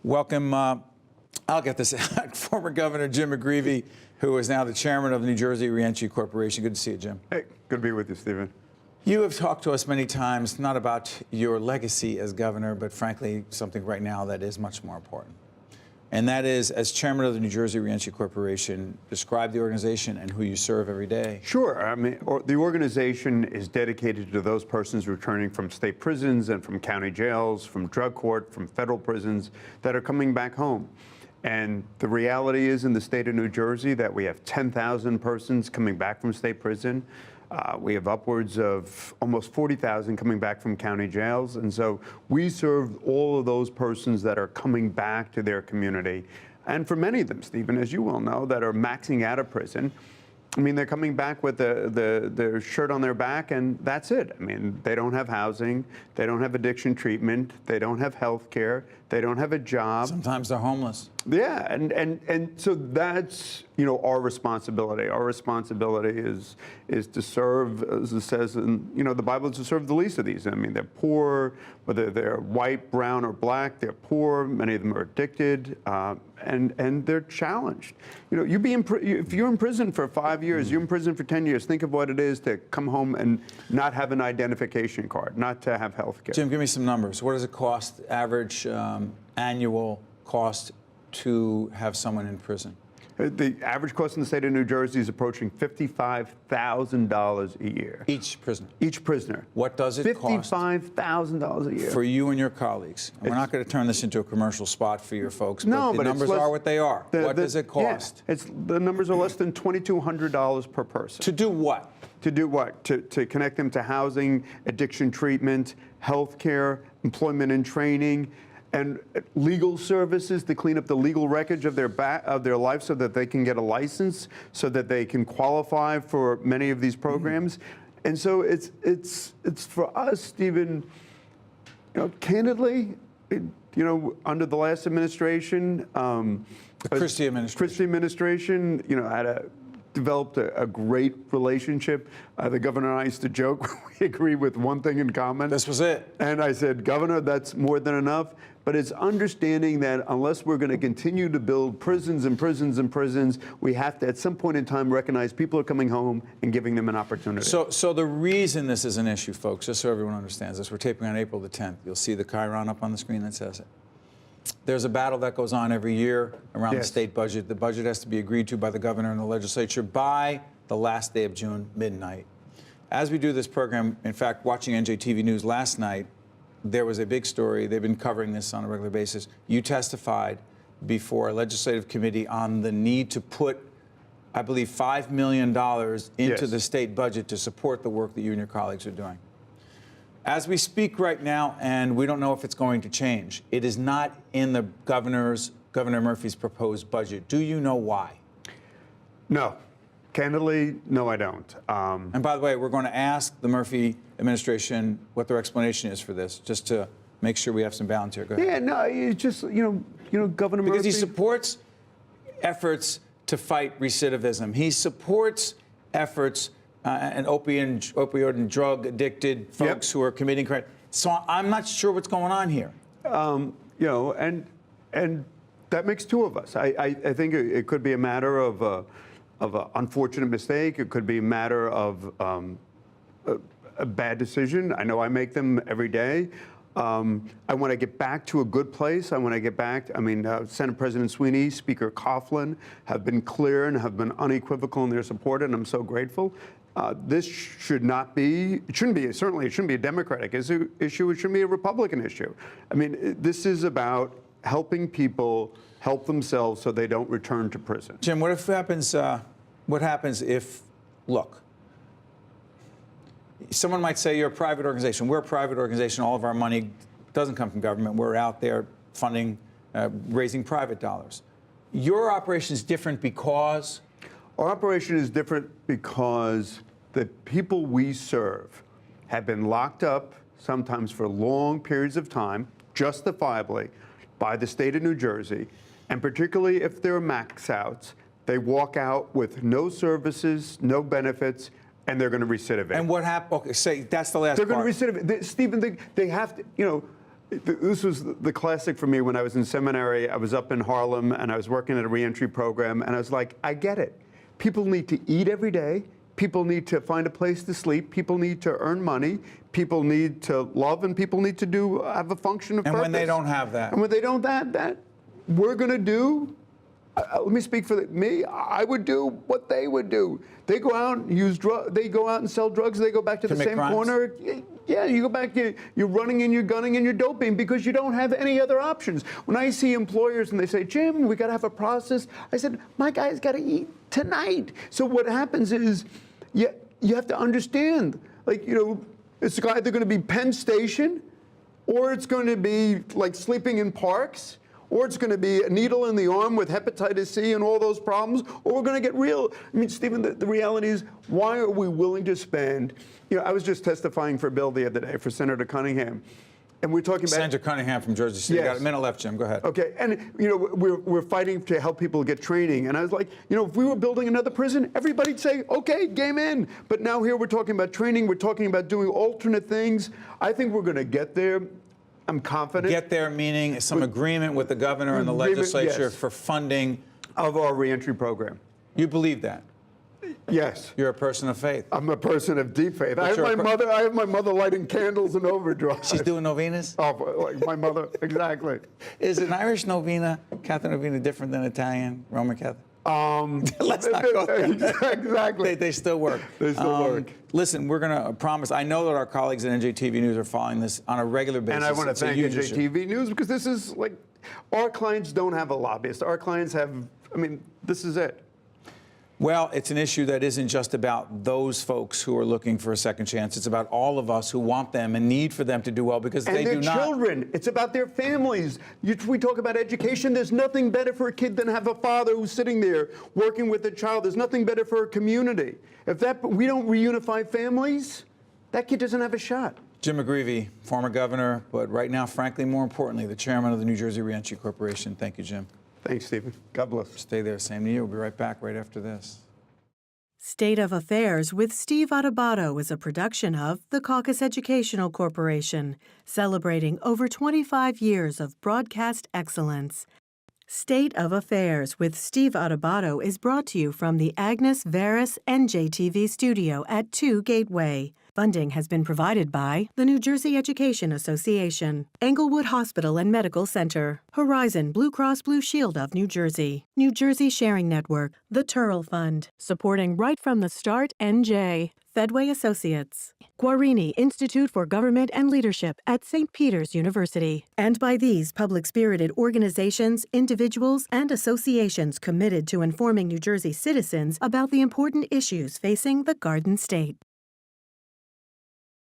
Welcome, I'll get this out, former Governor Jim McGreevey, who is now the chairman of the New Jersey Reentry Corporation. Good to see you, Jim. Hey, good to be with you, Stephen. You have talked to us many times, not about your legacy as governor, but frankly, something right now that is much more important. And that is, as chairman of the New Jersey Reentry Corporation, describe the organization and who you serve every day. Sure. I mean, the organization is dedicated to those persons returning from state prisons and from county jails, from drug court, from federal prisons that are coming back home. And the reality is in the state of New Jersey that we have 10,000 persons coming back from state prison. We have upwards of almost 40,000 coming back from county jails. And so we serve all of those persons that are coming back to their community. And for many of them, Stephen, as you well know, that are maxing out of prison, I mean, they're coming back with their shirt on their back, and that's it. I mean, they don't have housing, they don't have addiction treatment, they don't have health care, they don't have a job. Sometimes they're homeless. Yeah, and so that's, you know, our responsibility. Our responsibility is to serve, as it says in, you know, the Bible, is to serve the least of these. I mean, they're poor, whether they're white, brown, or black, they're poor. Many of them are addicted, and they're challenged. You know, if you're in prison for 5 years, you're in prison for 10 years, think of what it is to come home and not have an identification card, not to have health care. Jim, give me some numbers. What does it cost, average annual cost, to have someone in prison? The average cost in the state of New Jersey is approaching $55,000 a year. Each prisoner? Each prisoner. What does it cost? $55,000 a year. For you and your colleagues. And we're not going to turn this into a commercial spot for your folks, no, but the numbers are what they are. What does it cost? Yeah, the numbers are less than $2,200 per person. To do what? To do what? To connect them to housing, addiction treatment, health care, employment and training, and legal services to clean up the legal wreckage of their life so that they can get a license, so that they can qualify for many of these programs. And so it's for us, Stephen, you know, candidly, you know, under the last administration, the Christie administration, you know, developed a great relationship. The governor and I used to joke, we agree with one thing in common. This was it. And I said, Governor, that's more than enough. But it's understanding that unless we're going to continue to build prisons and prisons and prisons, we have to, at some point in time, recognize people are coming home and giving them an opportunity. So the reason this is an issue, folks, just so everyone understands this, we're taping on April the 10th. You'll see the chyron up on the screen that says it. There's a battle that goes on every year around the state budget. The budget has to be agreed to by the governor and the legislature by the last day of June, midnight. As we do this program, in fact, watching NJTV News last night, there was a big story. They've been covering this on a regular basis. You testified before a legislative committee on the need to put, I believe, $5 million into the state budget to support the work that you and your colleagues are doing. As we speak right now, and we don't know if it's going to change, it is not in the Governor Murphy's proposed budget. Do you know why? No. Candidly, no, I don't. And by the way, we're going to ask the Murphy administration what their explanation is for this, just to make sure we have some balance here. Go ahead. Yeah, no, it's just, you know, Governor Murphy. Because he supports efforts to fight recidivism. He supports efforts and opioid and drug addicted folks who are committing crime. So I'm not sure what's going on here. You know, and that makes two of us. I think it could be a matter of an unfortunate mistake. It could be a matter of a bad decision. I know I make them every day. I want to get back to a good place. I want to get back. I mean, Senate President Sweeney, Speaker Coughlin have been clear and have been unequivocal in their support, and I'm so grateful. This should not be, it shouldn't be, certainly it shouldn't be a Democratic issue. It shouldn't be a Republican issue. I mean, this is about helping people help themselves so they don't return to prison. Jim, what happens if, look, someone might say you're a private organization. We're a private organization. All of our money doesn't come from government. We're out there funding, raising private dollars. Your operation is different because? Our operation is different because the people we serve have been locked up, sometimes for long periods of time, justifiably, by the state of New Jersey, and particularly if they're max outs, they walk out with no services, no benefits, and they're going to recidivate. And what happened? Okay, say that's the last They're part. going to recidivate. Stephen, they have to, you know, This was the classic for me when I was in seminary. I was up in Harlem and I was working at a reentry program, and I was like, I get it. People need to eat every day. People need to find a place to sleep. People need to earn money. People need to love, and people need to have a function of purpose. And when they don't have that. And when they don't have that, we're going to do, let me speak for me, I would do what they would do. They go out and use drugs, they go out and sell drugs, they go back to the same corner. Yeah, you go back, you're running and you're gunning and you're doping because you don't have any other options. When I see employers and they say, Jim, we got to have a process, I said, my guy's got to eat tonight. So what happens is, you have to understand, like, it's either going to be Penn Station, or it's going to be like sleeping in parks, or it's going to be a needle in the arm with hepatitis C and all those problems, or we're going to get real. I mean, Stephen, the reality is, why are we willing to spend? I was just testifying for a bill the other day for Senator Cunningham, and we're talking about Senator Cunningham from Jersey City. Yes. Got a minute left, Jim. Go ahead. Okay, and we're fighting to help people get training, and I was like, if we were building another prison, everybody'd say, okay, game in. But now here we're talking about training. We're talking about doing alternate things. I think we're going to get there. I'm confident. Get there meaning some agreement with the governor and the legislature, yes, for funding of our reentry program. You believe that? Yes. You're a person of faith. I'm a person of deep faith. I have my mother lighting candles in overdrive. She's doing novenas? Oh, like my mother, exactly. Is an Irish novena, Catholic novena, different than Italian, Roman Catholic? Let's not go there. Exactly. They still work. They still work. Listen, we're going to promise. I know that our colleagues at NJ TV News are following this on a regular basis. And I want to thank NJ TV News, because this is like, our clients don't have a lobbyist. Our clients have, this is it. Well, it's an issue that isn't just about those folks who are looking for a second chance. It's about all of us who want them and need for them to do well, because they do not. And their children. It's about their families. We talk about education. There's nothing better for a kid than have a father who's sitting there working with a child. There's nothing better for a community. If we don't reunify families, that kid doesn't have a shot. Jim McGreevey, former governor, but right now, frankly, more importantly, the chairman of the New Jersey Reentry Corporation. Thank you, Jim. Thanks, Stephen. God bless. Stay there. Same to you. We'll be right back right after this. State of Affairs with Steve Adubato is a production of the Caucus Educational Corporation, celebrating over 25 years of broadcast excellence. State of Affairs with Steve Adubato is brought to you from the Agnes Veris NJTV studio at 2 Gateway. Funding has been provided by the New Jersey Education Association, Englewood Hospital and Medical Center, Horizon Blue Cross Blue Shield of New Jersey, New Jersey Sharing Network, the Turrell Fund, supporting Right from the Start NJ, Fedway Associates, Guarini Institute for Government and Leadership at St. Peter's University, and by these public-spirited organizations, individuals, and associations committed to informing New Jersey citizens about the important issues facing the Garden State.